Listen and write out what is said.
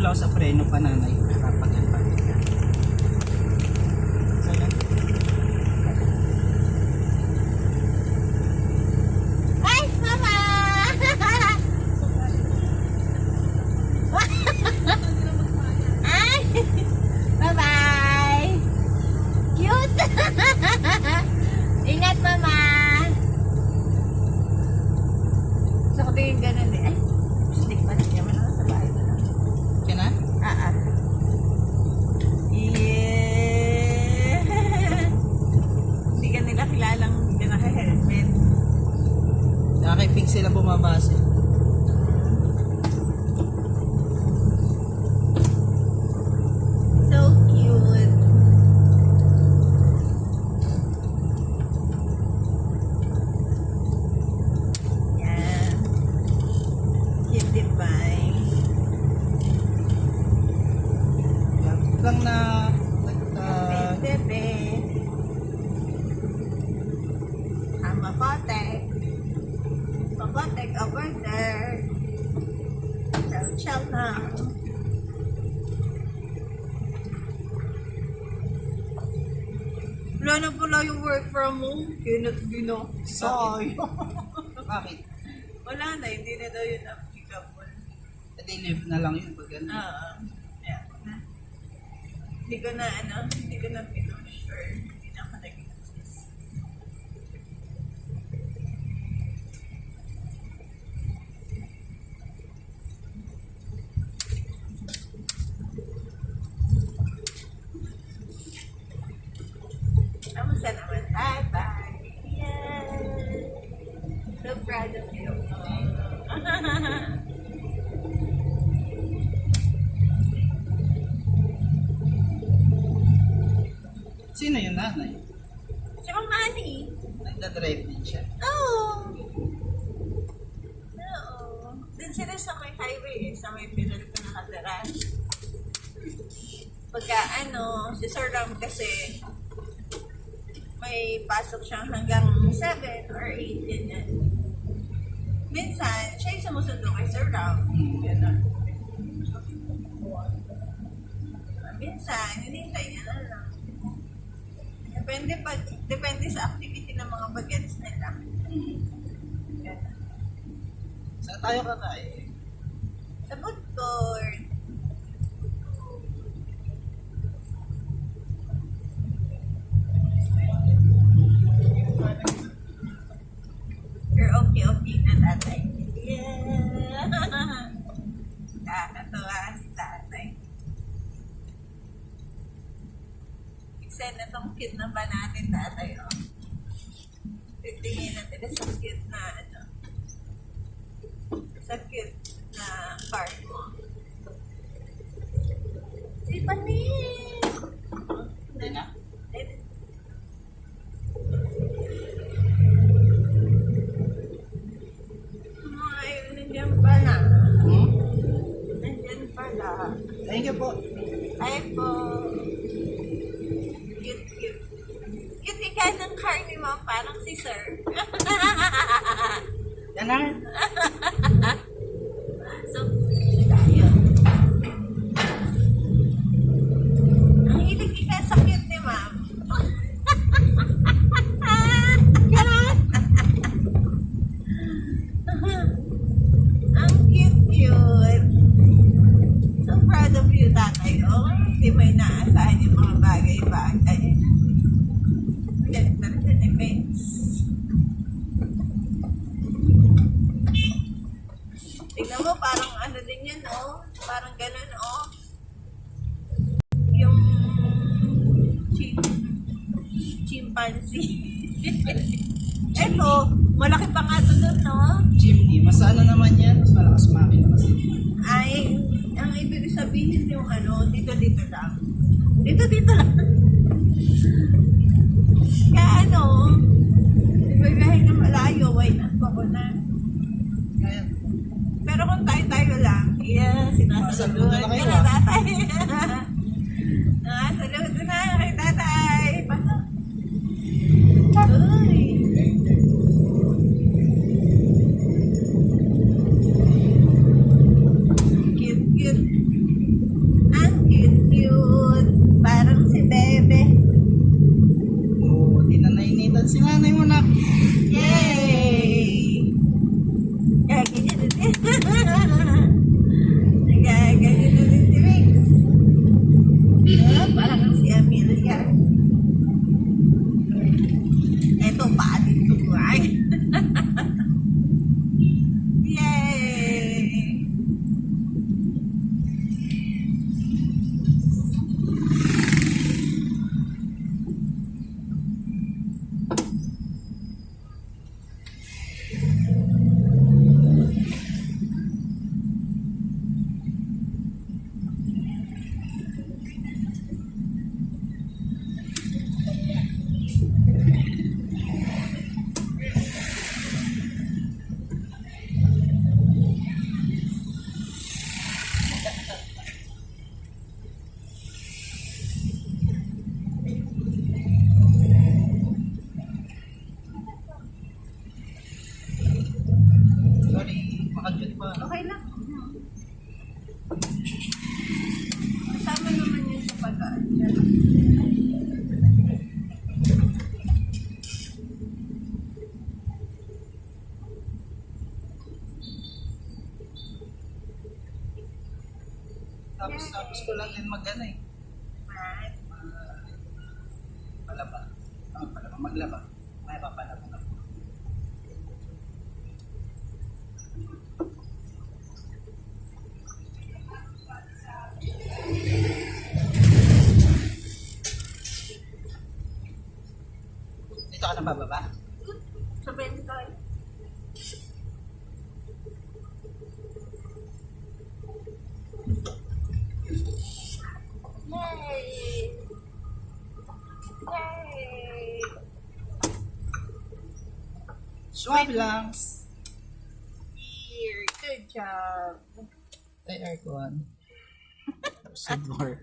lang sa preno pa nanay. Kapag yan pa. Sana. Ay, mama! Ay! Bye-bye! Cute! Ingat, mama! Gusto ko din ganun eh. Ay, stick pa niya. Wala ka sa bahay ko lang. Okay na? Yeah! Hindi ka nila kilalang hindi ka naka-helmet. Nakakipig sila bumabase. So cute. Yan. Cute divine. Lang na Bebe. Ang makotek. Makotek over there. Chow na. Wala na pala yung work from home. Gino. Sorry. Bakit? Wala na, hindi na daw yun applicable. Pwede live na lang yun pag ano. Yeah. Hindi ko na pinusure. Hindi na ako nag-insist. Kamusta naman? Bye-bye. Yay! So proud of you. Sino yung nanay? Si Mama Ani. Nagdadrive din siya. Oo. Doon sila sa may highway, sa may pinal ko nakatira. Pagka si Sir Ram kasi may pasok siyang hanggang 7 or 8 ganyan. Minsan, siya yung sumusundo kay Sir Ram. Gano'n. Minsan, hinihintay niya na lang. Depende sa activity ng mga bagets nila. Gano'n. Saan tayo ka tayo? Sa food court. You're okay na tatay. Yeah! Nakakatawa si tatay. Iksen na tong cute na ba natin tatay, oh. Titingin natin sa cute na sa cute na card mo. Si Panik! Hindi na. Ay, nandiyan pala. Hmm? Nandiyan pala. Thank you po. Ay po. Cute. Cute ika ng car ni Mom, parang si Sir. Yan na. So, tayo. Ang hilig ika sa cute ni Mom. Ang cute. So proud of you, tatay. Oh, hindi mo inaasahan yung mga bagay-bagay. Galit na rin ni Vince. Tignan mo, parang ano din yan, oh. Parang ganun, oh. Yung chimpanzee. Eto, malaki pa nga ito doon, no? Chimney. Mas ano naman yan? Mas malakas makina kasi. Ay, ang ibig sabihin yung dito lang. Dito lang. Kaya ibigay na malayo, why not ko na. Kaya, Pero kung tayo lang, sinasaludo Masaludo na kayo, na tatay. Saludo na kay tatay. Paano? Uy. Cute. Nagaganyan na din si Rex. Parang ang si Amelia. Eto pa dito ay. Yay! Sorry, makadyot pa. Okay lang. Kasama naman yun sa pag-aadya. Tapos ko lang din mag-ano eh. Palaba. Palaba, maglaba. May papalaba na. Dito ka na bababa? Sabihin ko. Yay! Yay! Swab lang. Here, good job. Ay, aircon. Tapos yung door.